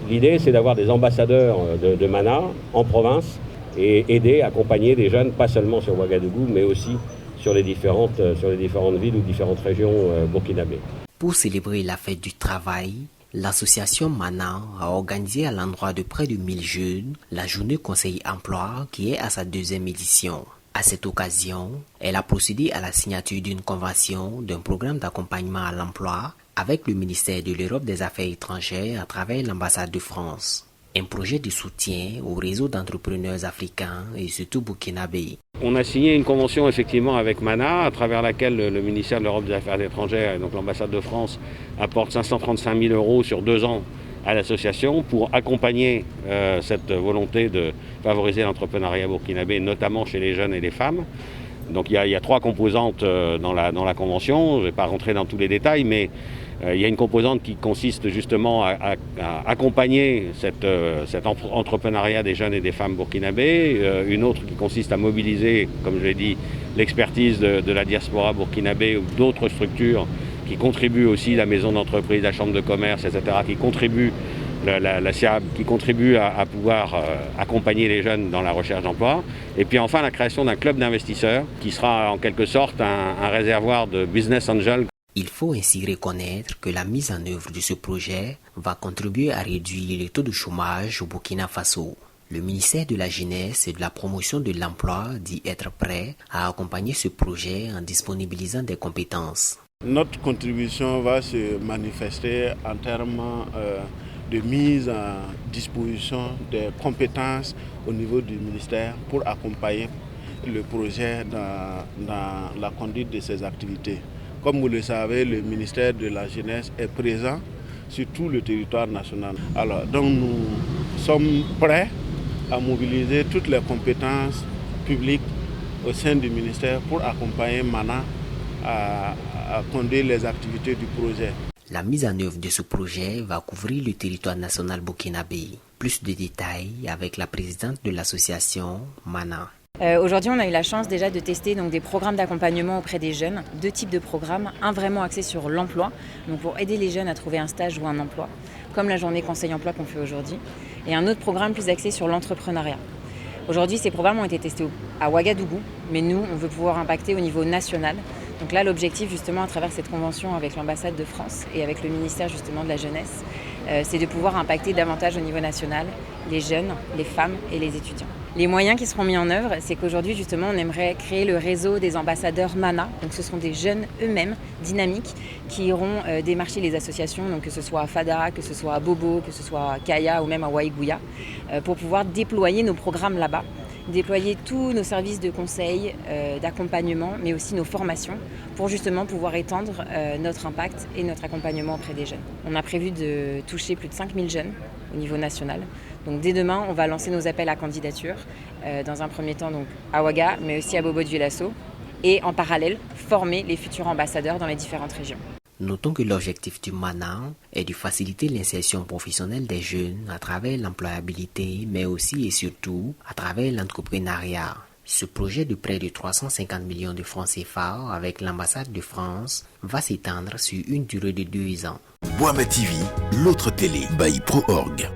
L'idée, c'est d'avoir des ambassadeurs de Mana en province et aider, accompagner des jeunes, pas seulement sur Ouagadougou, mais aussi sur les différentes villes ou différentes régions burkinabées. Pour célébrer la fête du travail, l'association Mana a organisé à l'endroit de près de 1000 jeunes la journée Conseil Emploi qui est à sa 2e édition. À cette occasion, elle a procédé à la signature d'une convention d'un programme d'accompagnement à l'emploi avec le ministère de l'Europe des Affaires étrangères à travers l'ambassade de France. Un projet de soutien au réseau d'entrepreneurs africains et surtout burkinabés. On a signé une convention effectivement avec Mana, à travers laquelle le ministère de l'Europe des Affaires étrangères et donc l'ambassade de France apporte 535 000 € sur 2 ans à l'association pour accompagner cette volonté de favoriser l'entrepreneuriat burkinabé, notamment chez les jeunes et les femmes. Donc il y a 3 composantes dans la convention, je ne vais pas rentrer dans tous les détails, mais il y a une composante qui consiste justement à accompagner cet entrepreneuriat des jeunes et des femmes burkinabés, une autre qui consiste à mobiliser, comme je l'ai dit, l'expertise de la diaspora burkinabé ou d'autres structures qui contribuent aussi, la maison d'entreprise, la chambre de commerce, etc., qui contribuent, la SIAB, qui contribuent à pouvoir accompagner les jeunes dans la recherche d'emploi. Et puis enfin la création d'un club d'investisseurs qui sera en quelque sorte un réservoir de business angels. Il faut ainsi reconnaître que la mise en œuvre de ce projet va contribuer à réduire le taux de chômage au Burkina Faso. Le ministère de la Jeunesse et de la Promotion de l'Emploi dit être prêt à accompagner ce projet en disponibilisant des compétences. Notre contribution va se manifester en termes de mise en disposition des compétences au niveau du ministère pour accompagner le projet dans la conduite de ses activités. Comme vous le savez, le ministère de la Jeunesse est présent sur tout le territoire national. Donc nous sommes prêts à mobiliser toutes les compétences publiques au sein du ministère pour accompagner Mana à conduire les activités du projet. La mise en œuvre de ce projet va couvrir le territoire national burkinabé. Plus de détails avec la présidente de l'association Mana. Aujourd'hui, on a eu la chance déjà de tester donc, des programmes d'accompagnement auprès des jeunes, 2 types de programmes, un vraiment axé sur l'emploi, donc pour aider les jeunes à trouver un stage ou un emploi, comme la journée Conseil Emploi qu'on fait aujourd'hui, et un autre programme plus axé sur l'entrepreneuriat. Aujourd'hui, ces programmes ont été testés à Ouagadougou, mais nous, on veut pouvoir impacter au niveau national. Donc là, l'objectif justement à travers cette convention avec l'ambassade de France et avec le ministère justement de la Jeunesse, c'est de pouvoir impacter davantage au niveau national les jeunes, les femmes et les étudiants. Les moyens qui seront mis en œuvre, c'est qu'aujourd'hui justement on aimerait créer le réseau des ambassadeurs Mana. Donc ce sont des jeunes eux-mêmes dynamiques qui iront démarcher les associations, donc que ce soit à Fada, que ce soit à Bobo, que ce soit à Kaya ou même à Waïgouya, pour pouvoir déployer nos programmes là-bas, déployer tous nos services de conseil, d'accompagnement, mais aussi nos formations pour justement pouvoir étendre notre impact et notre accompagnement auprès des jeunes. On a prévu de toucher plus de 5000 jeunes au niveau national. Donc dès demain, on va lancer nos appels à candidature, dans un premier temps donc à Ouaga, mais aussi à Bobo Dioulasso, et en parallèle, former les futurs ambassadeurs dans les différentes régions. Notons que l'objectif du Mana est de faciliter l'insertion professionnelle des jeunes à travers l'employabilité, mais aussi et surtout à travers l'entrepreneuriat. Ce projet de près de 350 millions de francs CFA avec l'ambassade de France va s'étendre sur une durée de 2 ans. Boama TV, l'autre télé by ProOrg.